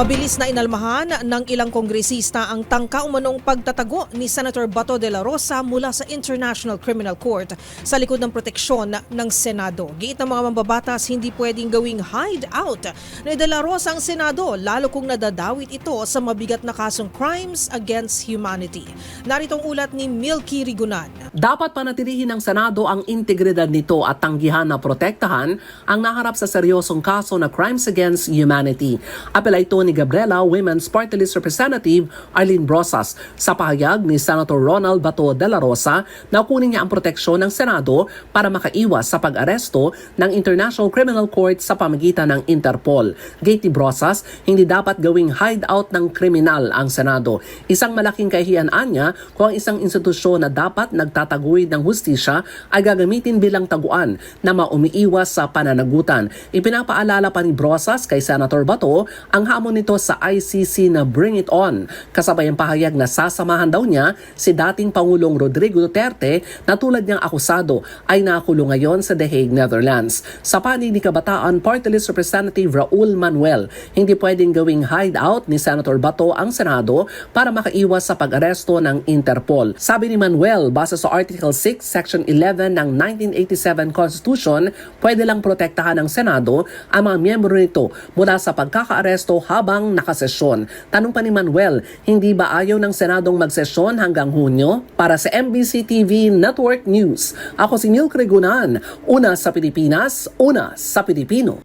Mabilis na inalmahan ng ilang kongresista ang tangka umanong pagtatago ni Senator Bato de la Rosa mula sa International Criminal Court sa likod ng proteksyon ng Senado. Giit ng mga mambabatas, hindi pwedeng gawing hideout ni de la Rosa ang Senado lalo kung nadadawit ito sa mabigat na kasong crimes against humanity. Narito ang ulat ni Milky Rigunan. Dapat panatilihin ng Senado ang integridad nito at tanggihan na protektahan ang naharap sa seryosong kaso na crimes against humanity. Apela ito ni Gabriela Women's Party List Representative Arlene Brosas sa pahayag ni Senator Ronald Bato de la Rosa na kunin niya ang proteksyon ng Senado para makaiwas sa pag-aresto ng International Criminal Court sa pamagitan ng Interpol. Gate ni Brosas, hindi dapat gawing hideout ng kriminal ang Senado. Isang malaking kahihiyanan niya kung ang isang institusyon na dapat nagtataguyod ng hustisya ay gagamitin bilang taguan na maumiiwas sa pananagutan. Ipinapaalala pa ni Brosas kay Senator Bato ang hamon nito sa ICC na bring it on. Kasabay ang pahayag na sasamahan daw niya si dating Pangulong Rodrigo Duterte na tulad niyang akusado ay nakulong ngayon sa The Hague, Netherlands. Sa panig ni Kabataan Party List Representative Raul Manuel, hindi pwedeng gawing hideout ni Senator Bato ang Senado para makaiwas sa pag-aresto ng Interpol. Sabi ni Manuel, base sa Article 6, Section 11 ng 1987 Constitution, pwede lang protektahan ng Senado ang mga miyembro nito mula sa pagkakaaresto habang nakasesyon. Tanong pa ni Manuel, hindi ba ayaw ng Senadong magsesyon hanggang Hunyo? Para sa MBC TV Network News, ako si Neil Cregunan, una sa Pilipinas, una sa Pilipino.